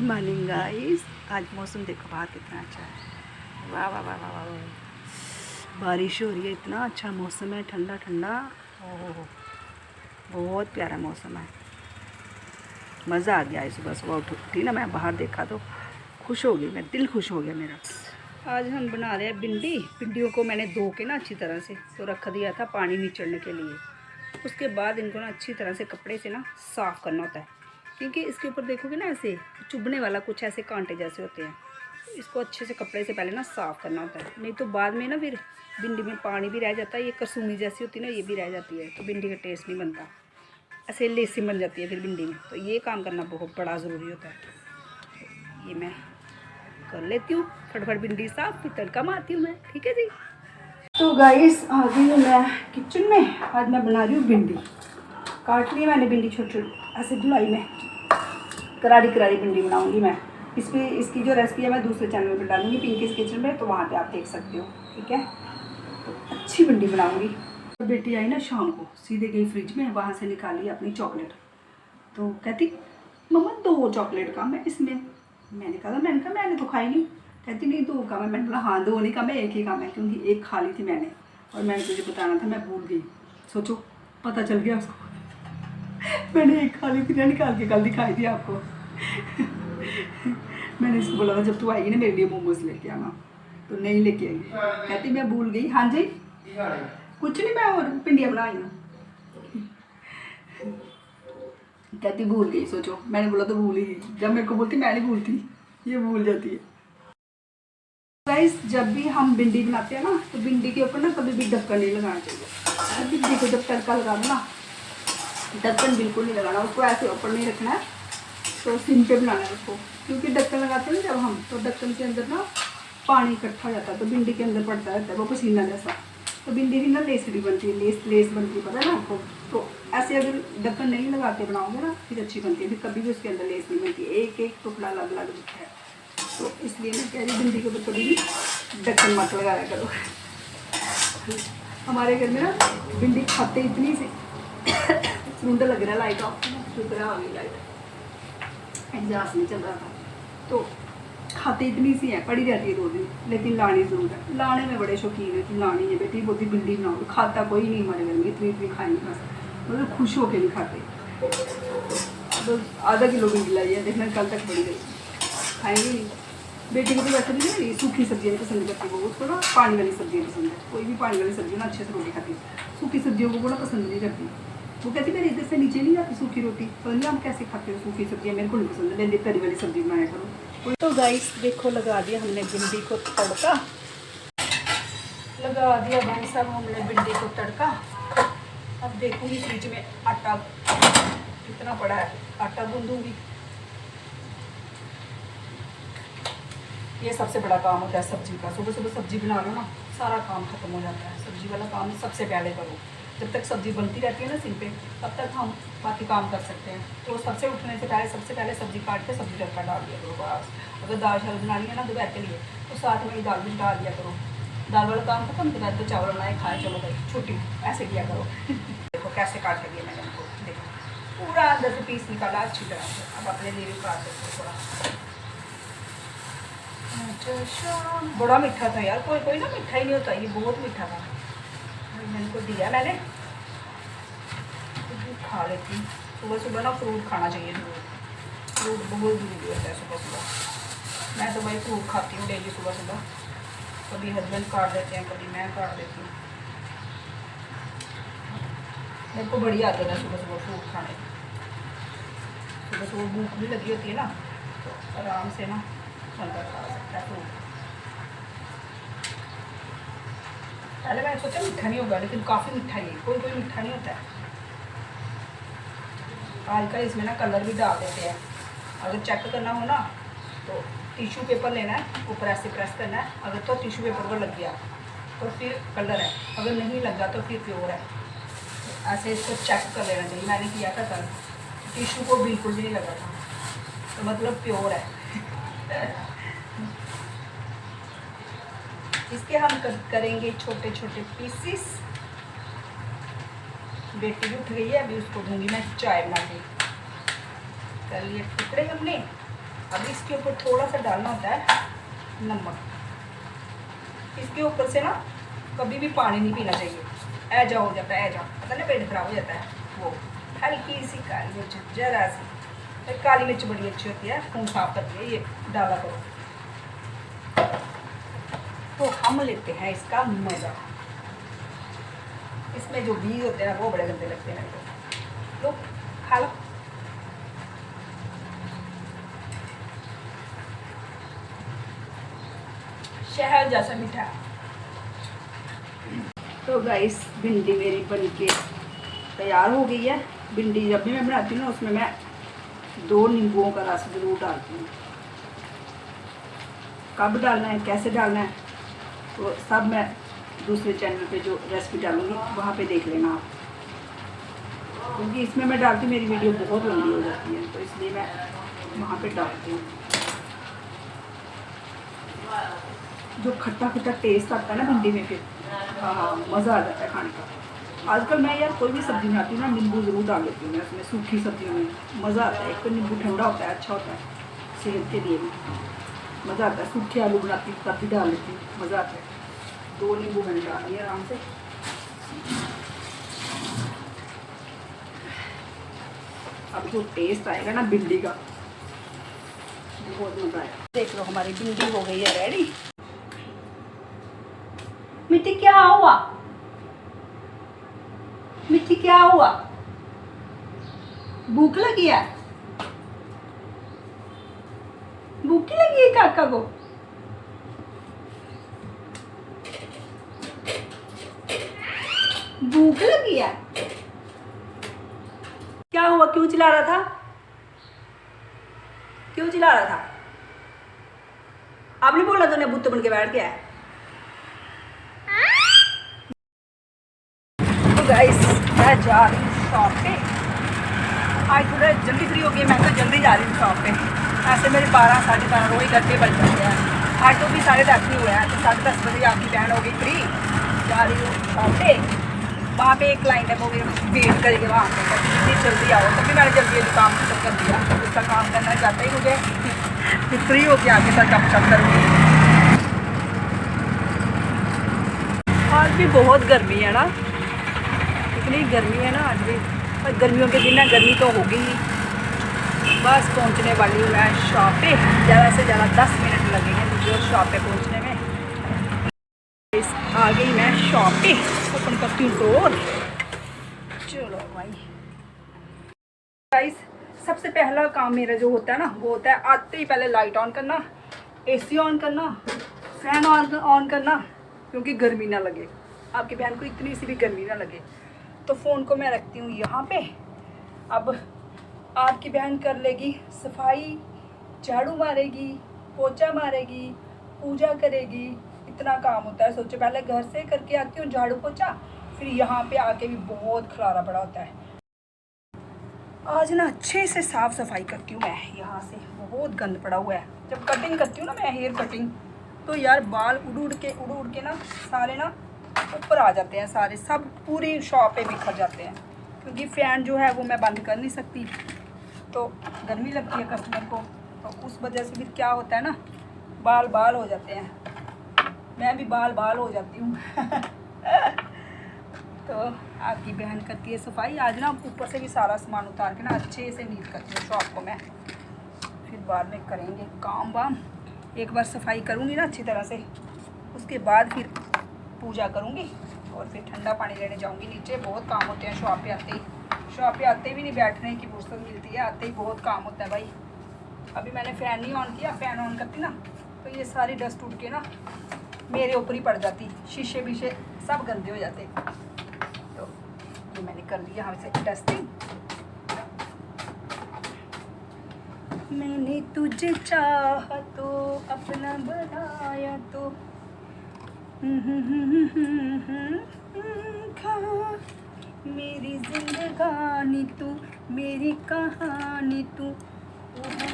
Morning guys. आज मौसम देखो बाहर कितना अच्छा है। वाह वाह वाह वाह वाह, बारिश हो रही है, इतना अच्छा मौसम है, ठंडा ठंडा। ओह बहुत प्यारा मौसम है, मज़ा आ गया है। सुबह सुबह उठी ना, मैं बाहर देखा तो खुश हो गई, मैं दिल खुश हो गया मेरा। आज हम बना रहे हैं भिंडी। भिंडियों को मैंने धो के ना अच्छी तरह से तो रख दिया था पानी निचड़ने के लिए। उसके बाद इनको ना अच्छी तरह से कपड़े से ना साफ़ करना होता है, क्योंकि इसके ऊपर देखोगे ना ऐसे चुभने वाला कुछ ऐसे कांटे जैसे होते हैं। इसको अच्छे से कपड़े से पहले ना साफ़ करना होता है, नहीं तो बाद में ना फिर भिंडी में पानी भी रह जाता है, ये कसूनी जैसी होती है ना, ये भी रह जाती है, तो भिंडी का टेस्ट नहीं बनता, ऐसे लेसी बन जाती है फिर भिंडी में। तो ये काम करना बहुत बड़ा ज़रूरी होता है। ये मैं कर लेती हूँ फटफट भिंडी साफ, फिर तड़का मारती हूँ मैं। ठीक है जी। तो गाइस आ गई हूँ मैं किचन में। आज मैं बना रही हूँ भिंडी। काट ली मैंने भिंडी छोटी छोटी ऐसे धुलाई में, करारी करारी भिंडी बनाऊंगी मैं। इस पर इसकी जो रेसिपी है मैं दूसरे चैनल पर डालूंगी, पिंकीज़ किचन में, तो वहाँ पे आप देख सकते हो। ठीक है, तो अच्छी भिंडी बनाऊंगी। तो बेटी आई ना शाम को, सीधे गई फ्रिज में, वहाँ से निकाली अपनी चॉकलेट। तो कहती मम्मा 2 चॉकलेट का मैं इसमें। मैंने कहा मैंने तो खाई नहीं। कहती नहीं 2 का। मैंने बोला हाँ 2 नहीं का, मैं 1 ही का मैं, क्योंकि 1 खा ली थी मैंने, और मैंने तुझे बताना था, मैं भूल गई। सोचो पता चल गया उसको। मैंने 1 खा ली थी ना, निकाल के कल दिखाई थी आपको। मैंने इसको बोला था जब तू आएगी ना मेरे लिए मोमोज लेके आना, तो नहीं लेके आई। कहती मैं भूल गई। हाँ जी कुछ नहीं, मैं और भिंडियाँ बनाई ना। कहती भूल गई। सोचो मैंने बोला तो भूल ही गई। जब मेरे को बोलती मैं नहीं भूलती, ये भूल जाती है। गाइस जब भी हम भिंडी बनाते हैं ना, तो भिंडी के ऊपर ना कभी भी ढक्कन नहीं लगाना चाहिए। भिंडी को जब तड़का लगा दो ना, ढक्कन बिल्कुल नहीं लगाना, उसको ऐसे ऊपर नहीं रखना है, तो सिम पे बनाना है उसको। क्योंकि ढक्कन लगाते हैं ना जब हम, तो ढक्कन के अंदर ना पानी इकट्ठा हो जाता है, तो भिंडी के अंदर पड़ता रहता है वो पसीना जैसा, तो भिंडी भी ना लेसड़ी बनती है, लेस बनती है, पता है ना आपको। तो ऐसे अगर ढक्कन नहीं लगा के बनाओगे ना फिर अच्छी बनती है, फिर कभी भी उसके अंदर लेस नहीं बनती, एक एक टुकड़ा अलग अलग दिखता है। तो इसलिए मैं कह रही भिंडी के ऊपर कभी भी ढक्कन मत लगाया करो। हमारे घर में ना भिंडी खाते इतनी से सुंदर लग रहा है। लाइट ऑफ शुक्र आ गई, लाइट एग्जॉस्ट नहीं चल रहा था, तो खाते इतनी सी है, पड़ी रहती है 2 दिन, लेकिन लानी जरूर है। लाने में बड़े शौकीन है कि लानी है बेटी, बोलती भिंडी बनाओ। खाता कोई नहीं हमारे घर में, इतनी इतनी खाएंगे बस, मतलब खुश होके नहीं खाते। तो आधा किलो भिंडी लाई है, देखना कल तक पड़ी गई, खाएंगे नहीं। बेटी को तो वैसे नहीं सूखी सब्जियाँ पसंद करती, वो उसको ना पानी वाली सब्जियाँ पसंद है। कोई भी पानी वाली सब्जी ना अच्छे से रोटी खाती है, सूखी सब्जियों को ना पसंद नहीं करती। वो कहती मेरे इधर से नीचे नहीं आती सूखी रोटी, तो नहीं हम कैसे खाते हो सूखी सब्जियाँ, मेरे को नहीं पसंद है, मेरी तरी वाली सब्जी बनाया करो। तो गाइस देखो लगा दिया हमने भिंडी को तड़का, लगा दिया भाई साहब हमने भिंडी को तड़का। अब देखूंगी फ्रिज में आटा कितना पड़ा है, आटा गूंदूंगी। ये सबसे बड़ा काम होता है सब्जी का। सुबह सुबह सब्जी बना लो ना, सारा काम खत्म हो जाता है। सब्जी वाला काम सबसे पहले करो, जब तक सब्जी बनती रहती है ना सिम पे, तब तक हम बाकी काम कर सकते हैं। तो सबसे उठने से पहले सबसे पहले सब्जी काट के सब्जी तड़का डाल दिया करो बस। अगर दाल चावल बनानी है ना दोपहर के लिए, तो साथ में ही दाल भी डाल दिया करो। दाल वाला काम खत्म, दोपहर तो चावल बनाए खाए, चलो भाई छुट्टी, ऐसे किया करो। देखो कैसे काट कर दिया मैंने उनको, देखो पूरा अंदर से पीस निकाला अच्छी तरह से। अब अपने लिए भी काट सकते हो थोड़ा। बड़ा मीठा था यार, कोई कोई ना मीठा ही नहीं होता, ये बहुत मीठा था। मैंने को दिया, मैंने खा लेती। सुबह सुबह ना फ्रूट खाना चाहिए जरूर, फ्रूट बहुत जरूरी होता है सुबह सुबह। मैं तो भाई फ्रूट खाती हूँ डेली सुबह सुबह, कभी हस्बैंड काट देते हैं, कभी मैं काट देती हूँ। मेरे को बड़ी आदत है सुबह सुबह फ्रूट खाने की। सुबह सुबह भूख भी लगी होती है ना, तो आराम से ना बंदा खा सकता है फ्रूट। पहले मैंने सोचा मीठा नहीं होगा, लेकिन काफ़ी मीठा है, कोई कोई मीठा नहीं होता है। आजकल इसमें ना कलर भी डाल देते हैं। अगर चेक करना हो ना तो टिश्यू पेपर लेना है, ऊपर ऐसे प्रेस करना है, अगर तो टिश्यू पेपर पर लग गया तो फिर कलर है, अगर नहीं लगा तो फिर प्योर है। तो ऐसे इसको चेक कर लेना चाहिए। मैंने किया था कल, टिश्यू को बिल्कुल भी नहीं लगा था, तो मतलब प्योर है। इसके हम करेंगे छोटे छोटे पीसीस। बेटी भी उठ गई है, अभी उसको दूंगी मैं चाय बना के। कर लिए टुकड़े हमने, अब इसके ऊपर थोड़ा सा डालना होता है नमक। इसके ऊपर से ना कभी भी पानी नहीं पीना चाहिए, ऐजा हो जाता है, ऐजा पता नहीं पेट खराब हो जाता है। वो हल्की सी काली मिर्च, जरा सी, काली मिर्च बड़ी अच्छी होती है, खून साफ करती है, ये डाला करो। तो हम लेते हैं इसका मज़ा। इसमें जो बीज होते हैं वो बड़े गंदे लगते हैं मेरे को। लो खा लो। शहद जैसा मीठा। तो गाइस भिंडी मेरी बन के तैयार हो गई है। भिंडी जब भी मैं बनाती हूँ ना उसमें मैं 2 नींबुओं का रस जरूर डालती हूँ। कब डालना है, कैसे डालना है, तो सब मैं दूसरे चैनल पे जो रेसिपी डालूँगी वहाँ पे देख लेना आप, क्योंकि इसमें मैं डालती मेरी वीडियो बहुत लंबी हो जाती है, तो इसलिए मैं वहाँ पे डालती हूँ। जो खट्टा खट्टा टेस्ट आता है ना भिंडी में, फिर हाँ मज़ा आ जाता है खाने का। आजकल मैं यार कोई भी सब्ज़ी बनाती हूँ ना नींबू ज़रूर डाल देती हूँ मैं उसमें, सूखी सब्जियों में मज़ा आता है। एक तो नींबू ठंडा होता है, अच्छा होता है सेहत के लिए भी, मज़ा आता है। सूखे आलू बनाती हूँ तब भी डाल देती हूँ, मज़ा आता है। 2 नींबू मैंने डाल दिए आराम से। अब जो टेस्ट आएगा ना भिंडी का, बहुत मज़ा आएगा। देख लो हमारी भिंडी हो गई है रेडी। मिट्टी क्या हुआ, मिट्टी क्या हुआ, भूख लगी है, भूख लगी है काका को। भूख लगी है, क्या हुआ, क्यों चिल्ला रहा था, क्यों चिल्ला रहा था? आपने बोला तूने बुत्ते बन के बैठ गया है। तो गाइस मैं जा रही हूँ शॉप पे। आज थोड़ा जल्दी फ्री हो गई, मैं तो जल्दी जा रही हूँ शॉप पे। ऐसे मेरे 12 साढ़े 12 रोज घंटे बज जाते हैं। आज तो भी 10:30 ही हुए हैं, तो 10:30 बजे आपकी बहन हो गई फ्री। जा रही हूँ शॉप पे, वहाँ पे एक क्लाइंट है वो वेट करेगी वहाँ पे, जितनी जल्दी आओ। तभी मैंने जल्दी जल्दी काम खत्म कर दिया, उसका काम करना चाहता ही मुझे, फिर फ्री होकर आके सर काम खत्म करूँगी। आज भी बहुत गर्मी है ना, इतनी गर्मी है ना आज भी। पर गर्मियों के दिन है, गर्मी तो होगी ही। बस पहुंचने वाली हूँ मैं शॉप पे, ज़्यादा से ज़्यादा 10 मिनट लगेंगे मुझे शॉप पे पहुंचने में। आ गई मैं शॉप पे, ओपन करती हूँ डोर। चलो भाई गाइस, सबसे पहला काम मेरा जो होता है ना वो होता है आते ही पहले लाइट ऑन करना, AC ऑन करना, फैन ऑन करना, क्योंकि गर्मी ना लगे, आपकी बहन को इतनी सी भी गर्मी ना लगे। तो फ़ोन को मैं रखती हूँ यहाँ पे। अब आपकी बहन कर लेगी सफाई, झाड़ू मारेगी, पोछा मारेगी, पूजा करेगी, इतना काम होता है। सोचो पहले घर से करके आती हूँ झाड़ू पोछा, फिर यहाँ पे आके भी बहुत खलारा पड़ा होता है। आज ना अच्छे से साफ़ सफाई करती हूँ मैं, यहाँ से बहुत गंद पड़ा हुआ है। जब कटिंग करती हूँ ना मैं, हेयर कटिंग, तो यार बाल उड़ उड़ के ना सारे ना ऊपर आ जाते हैं, सारे सब पूरी शॉप पे बिखर जाते हैं, क्योंकि फ़ैन जो है वो मैं बंद कर नहीं सकती, तो गर्मी लगती है कस्टमर को, तो उस वजह से फिर क्या होता है ना बाल बाल हो जाते हैं, मैं भी बाल बाल हो जाती हूँ। तो आपकी बहन करती है सफाई। आज ना ऊपर से भी सारा सामान उतार के ना अच्छे से नीट करती हूँ शॉप को मैं, फिर बाद में करेंगे काम वाम। एक बार सफाई करूँगी ना अच्छी तरह से, उसके बाद फिर पूजा करूँगी और फिर ठंडा पानी लेने जाऊँगी नीचे। बहुत काम होते हैं शॉप पे आते ही, शॉप पे आते भी नहीं बैठने की फुर्सत मिलती है, आते ही बहुत काम होता है भाई। अभी मैंने फ़ैन नहीं ऑन किया, फ़ैन ऑन करती ना तो ये सारी डस्ट उठ के ना मेरे ऊपर ही पड़ जाती, शीशे बीशे सब गंदे हो जाते। तो ये मैंने कर लिया यहाँ से डस्टिंग। मैंने तुझे चाहा तो अपना बनाया तो मेरी जिंदगानी तू, मेरी कहानी तू,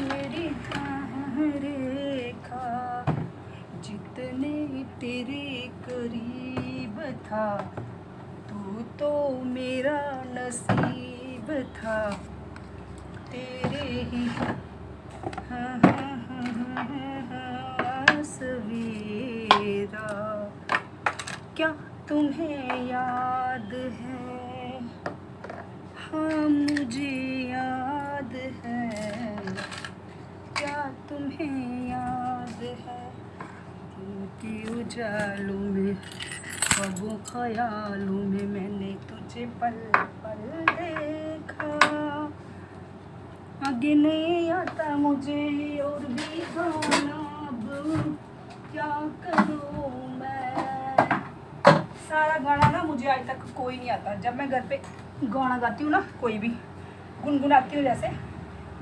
मेरी रेखा, जितने तेरे करीब था तू तो मेरा नसीब था, तेरे ही हाँ सवेरा, क्या तुम्हें याद है? हाँ मुझे याद है, क्या तुम्हें याद है? दिन के उजालों में, ख्वाबों ख्यालों में मैंने तुझे पल पल देखा। आगे नहीं आता मुझे और भी गाना, अब क्या करूँ मैं? सारा गाना ना मुझे आज तक कोई नहीं आता। जब मैं घर पे गाना गाती हूँ ना, कोई भी गुनगुनाती हूँ, जैसे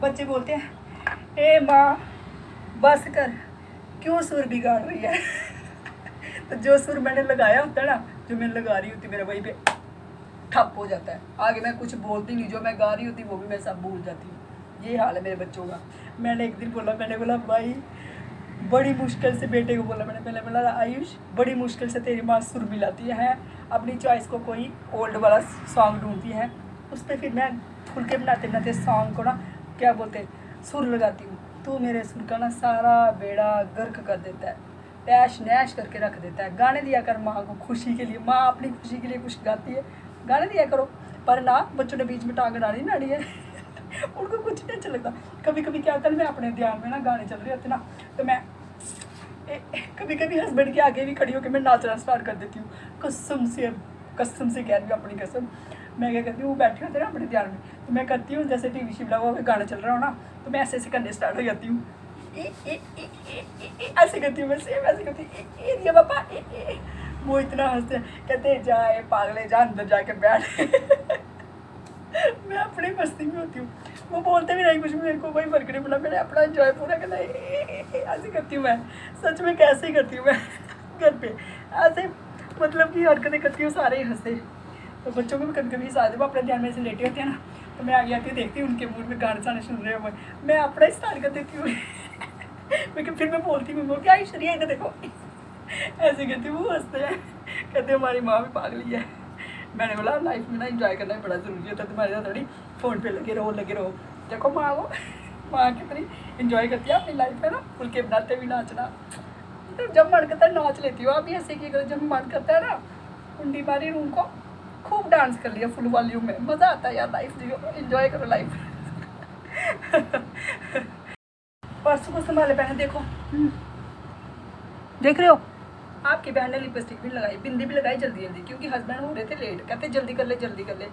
बच्चे बोलते हैं ए माँ बस कर, क्यों सुर बिगाड़ रही है? तो जो सुर मैंने लगाया होता है ना, जो मैं लगा रही होती, मेरा वहीं पे ठप हो जाता है। आगे मैं कुछ बोलती नहीं, जो मैं गा रही होती वो भी मैं सब भूल जाती हूँ। ये हाल है मेरे बच्चों का। मैंने एक दिन बोला, मैंने बोला भाई बड़ी मुश्किल से, बेटे को बोला मैंने, पहले बोला आयुष बड़ी मुश्किल से तेरी माँ सुर मिलाती है, अपनी चॉइस को कोई ओल्ड वाला सॉन्ग ढूंढती है, उस पर फिर मैं फुलके बनाते बनाते सॉन्ग को ना क्या बोलते सुर लगाती हूँ। तो मेरे सुर का ना सारा बेड़ा गर्क कर देता है, तैश नैश करके रख देता है। गाने दिया कर माँ को खुशी के लिए, माँ अपनी खुशी के लिए कुछ गाती है, गाने दिया करो। पर ना बच्चों ने बीच में टांग डाली नाड़ी है उनको कुछ नहीं अच्छा लगता। कभी कभी क्या होता है, मैं अपने ध्यान में ना गाने चल रहे होते ना, तो मैं कभी कभी हस्बैंड के आगे भी खड़ी होकर मैं नाचना स्टार्ट कर देती हूँ। कसम से कह रही हूँ अपनी कसम। मैं क्या करती हूँ, वो बैठे होते ना अपने ध्यान में, तो मैं करती हूँ जैसे टीवी शिमला हुआ गाना चल रहा हो ना, तो मैं ऐसे ऐसे करने स्टार्ट हो जाती हूँ। ऐसे करती हूँ मैं, सेम ऐसे करती हूँ पापा। वो इतना हंसते हैं, कहते जाए पागले जा अंदर जाके बैठ मैं अपनी मस्ती में होती हूँ, वो बोलते भी नहीं कुछ भी, मेरे को कोई फर्क नहीं पड़ा, मैंने अपना एंजॉय पूरा करना है। ऐसे करती हूँ मैं, सच में कैसे ही करती हूँ मैं घर पे ऐसे, मतलब कि हरकतें करती हूँ, सारे ही हंसते। तो बच्चों को भी कभी कभी साथ वो अपने ध्यान में से लेटे होते हैं ना, तो मैं आगे आती हूँ, देखती हूँ उनके मूड में गाने साने सुन रहे हुए, मैं अपना ही स्टार्ट कर देती हूँ लेकिन फिर मैं बोलती हूँ क्या श्रिया इधर देखो ऐसे कहती हूँ, वो हंसते हैं, कहते हमारी माँ भी पागली है। मैंने बोला लाइफ में ना इंजॉय करना ही बड़ा ज़रूरी होता है, तुम्हारे साथ थोड़ी फ़ोन पे लगे रहो। देखो माँ वो माँ कितनी इंजॉय करती है अपनी लाइफ में ना, फुलके बनाते भी नाचना। तो जब मन करता है नाच लेती हो आप भी ऐसे की करो, जब मन करता है ना कुंडी मारी रूम को खूब डांस कर लिया फुल वॉल्यूम में, मज़ा आता है यार। लाइफ जियो, इंजॉय करो लाइफ परसों को संभाले पहने देखो, देख रहे हो आपकी बहन ने लिपस्टिक भी लगाई, बिंदी भी लगाई जल्दी जल्दी, क्योंकि हस्बैंड हो रहे थे लेट, कहते जल्दी कर ले जल्दी कर ले,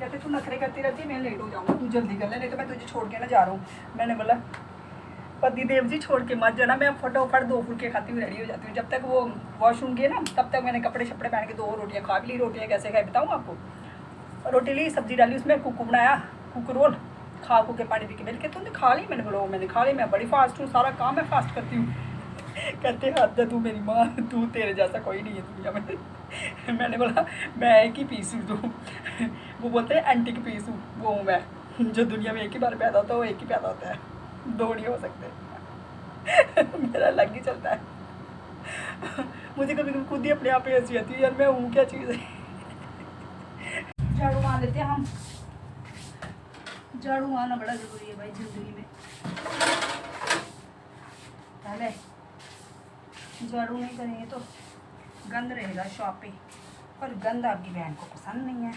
कहते तू नखरे करती रहती है, मैं लेट हो जाऊँगा, तू जल्दी कर ले नहीं तो मैं तुझे छोड़ के ना जा रहा हूँ। मैंने बोला पति देव जी छोड़ के मत जाना, मैं फटाफट 2 फुलके खाती हुई रेडी हो जाती हूँ। जब तक वो वॉशरूम गए ना तब तक मैंने कपड़े शपड़े पहन के 2 रोटियाँ खा भी ली। रोटियाँ कैसे खाई बताऊँ आपको, रोटी ली सब्जी डाली, उसमें कुकू बनाया, कुक रोल खा खू के पानी पी के, मैंने तुमने खा ली? मैंने बोला मैंने खा ली, मैं बड़ी फास्ट हूँ, सारा काम मैं फास्ट करती हूँ कहते हद है तू मेरी माँ, तू तेरे जैसा कोई नहीं है दुनिया में मैंने बोला मैं एक ही पीस हूँ, तू वो बोलते हैं एंटीक पीस हूँ, वो हूँ मैं, जो दुनिया में एक ही बार पैदा होता है वो एक ही पैदा होता है, 2 नहीं हो सकते मेरा अलग ही चलता है मुझे कभी कभी खुद ही अपने आप ही हंसी आती है यार, मैं हूँ क्या चीज़ है। झाड़ू मार लेते हैं हम, झाड़ू मारना बड़ा ज़रूरी है भाई ज़िंदगी में। पहले झाड़ू नहीं करेंगे तो गंद रहेगा शॉप पे, और गंद आपकी बहन को पसंद नहीं है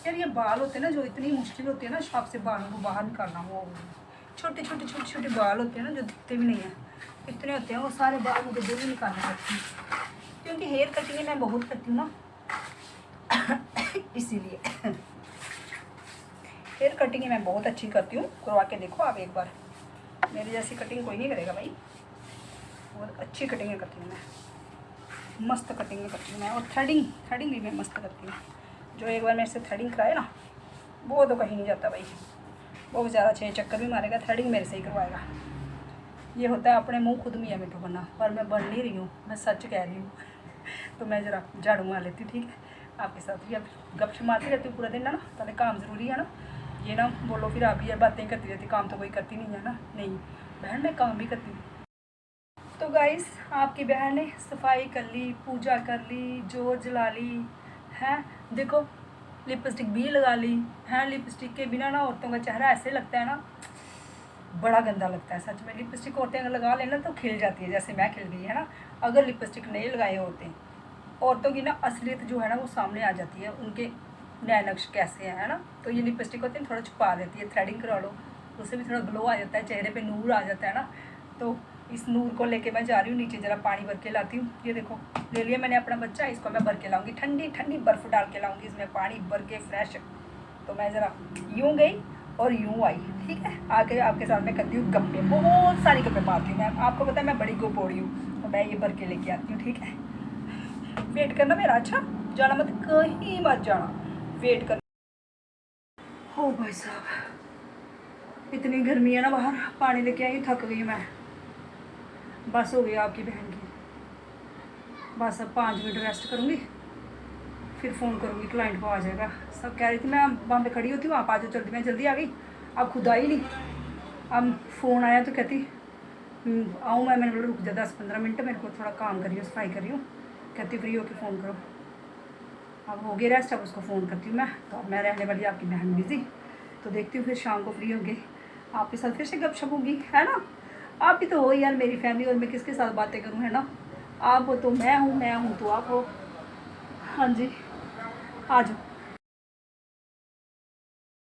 यार। ये बाल होते हैं ना जो इतनी मुश्किल होती है ना शॉप से बालों को बाहर निकालना, वो छोटे छोटे बाल होते हैं ना जो दिखते भी नहीं हैं, इतने होते हैं, वो सारे बाल मुझे डेली निकालने पड़ते हैं, क्योंकि हेयर कटिंग मैं बहुत करती हूँ ना इसीलिए हेयर कटिंग मैं बहुत अच्छी करती हूँ, करवा के देखो आप एक बार, मेरी जैसी कटिंग कोई नहीं करेगा भाई, बहुत अच्छी कटिंग करती हूँ मैं, मस्त कटिंग करती हूँ मैं, और थ्रेडिंग भी मैं मस्त करती हूँ। जो एक बार मेरे से थ्रेडिंग कराए ना वो तो कहीं नहीं जाता भाई, वो बेचारा 6 चक्कर भी मारेगा, थ्रेडिंग मेरे से ही करवाएगा। ये होता है अपने मुंह खुद मियाँ मिठू बनना, पर मैं बन नहीं रही हूँ, मैं सच कह रही हूँ तो मैं ज़रा झाड़ू मार लेती हूँ, ठीक है, आपके साथ भी अब गपशप मारती रहती हूँ पूरा दिन ना, पहले काम ज़रूरी है ना, ये ना बोलो फिर आप ही बातें करती रहती, काम तो कोई करती नहीं है ना। नहीं बहन मैं काम भी करती हूँ। तो गाइस आपकी बहन ने सफाई कर ली, पूजा कर ली, जोत जला ली है, देखो लिपस्टिक भी लगा ली है। लिपस्टिक के बिना ना औरतों का चेहरा ऐसे लगता है ना बड़ा गंदा लगता है सच में। लिपस्टिक औरतें अगर लगा लेना तो खिल जाती है, जैसे मैं खिल गई है ना। अगर लिपस्टिक नहीं लगाए होते, औरतों की ना असलियत जो है ना वो सामने आ जाती है, उनके नए नक्श कैसे हैं, है ना। तो ये लिपस्टिक होती है थोड़ा छुपा देती है, थ्रेडिंग करा लो उससे भी थोड़ा ग्लो आ जाता है, चेहरे पे नूर आ जाता है ना। तो इस नूर को लेके मैं जा रही हूँ नीचे, ज़रा पानी भर के लाती हूँ। ये देखो ले लिया मैंने अपना बच्चा, इसको मैं भर के लाऊंगी, ठंडी ठंडी बर्फ़ डाल के लाऊंगी इसमें, पानी भर के फ्रेश। तो मैं ज़रा यूँ गई और यूँ आई, ठीक है। आके आपके साथ में करती हूँ गप्पे, बहुत सारी गप्पे मारती हूँ मैं, आपको पता है मैं बड़ी गोपोड़ी हूँ। तो मैं ये भर के लेके आती हूँ, ठीक है। वेट करना मेरा, अच्छा जाना मत, कहीं मत जाना, वेट करना। हो भाई साहब इतनी गर्मी है ना बाहर, पानी लेके आई, थक गई मैं। बस हो गई आपकी बहन की, बस अब 5 मिनट रेस्ट करूँगी, फिर फ़ोन करूँगी, क्लाइंट को आ जाएगा। सब कह रही थी मैं वहाँ पे खड़ी होती हूँ, आप आ जाओ जल्दी, मैं जल्दी आ गई, अब खुद आई नहीं। अब फ़ोन आया तो कहती आऊँ मैंने बोला रुक जा 10-15 मिनट, मेरे को थोड़ा काम करी हूँ, सफाई करी हूँ। कहती फ्री होके फ़ोन करो। अब हो गई रेस्ट, अब उसको फ़ोन करती हूँ मैं। तो अब मैं रहने वाली आपकी बहन बिज़ी, तो देखती हूँ फिर शाम को फ्री होंगे आपके साथ फिर से गपशप होगी, है ना। आप भी तो हो यार मेरी फैमिली, और मैं किसके साथ बातें करूँ, है ना। आप हो तो मैं हूँ तो आप हो। हाँ जी आ जाओ।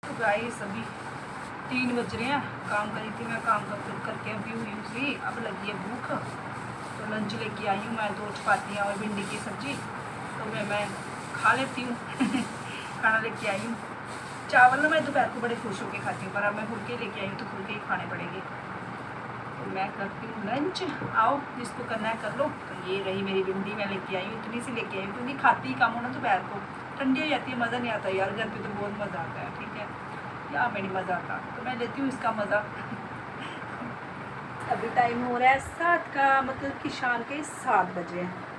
तो गाइस अभी 3 बज रहे हैं, काम करी थी मैं, काम करके अभी हुई हूँ फ्री। अब लगी है भूख, तो लंच लेके आई हूँ मैं, 2 चपातियाँ और भिंडी की सब्ज़ी, तो मैं खा लेती हूँ। खाना लेके आई हूँ, चावल ना मैं दोपहर को बड़े खुश होकर खाती हूँ, पर अब मैं फुलके लेके आई हूँ तो फुलके ही खाने पड़ेंगे। तो मैं करती हूँ लंच, आओ जिसको करना है कर लो। तो ये रही मेरी भिंडी, मैं लेके आई हूँ, इतनी सी लेके आई हूँ क्योंकि खाती ही कम हो ना दोपहर को, ठंडी हो जाती है, मज़ा नहीं आता यार। घर पे तो बहुत मज़ा आता है, ठीक है, यहाँ में नहीं मज़ा आता, तो मैं लेती हूँ इसका मज़ा। अभी टाइम हो रहा है 7 का, मतलब कि शाम के 7 बज रहे हैं।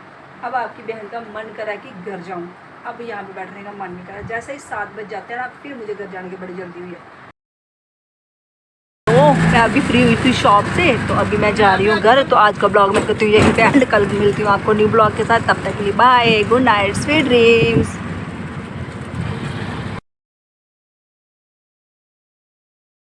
अब आपकी बहन का मन करा कि घर जाऊँ, अब यहाँ पे बैठने का मन नहीं करा। जैसे ही 7 बज जाते हैं ना, फिर मुझे घर जाने की बड़ी जल्दी हुई है। तो मैं अभी फ्री हुई थी शॉप से, तो अभी मैं जा रही हूँ घर। तो आज का ब्लॉग मैं करती हूँ यहीं पे एंड, कल मिलती हूँ आपको न्यू ब्लॉग के साथ। तब तक के लिए bye, good night, sweet dreams.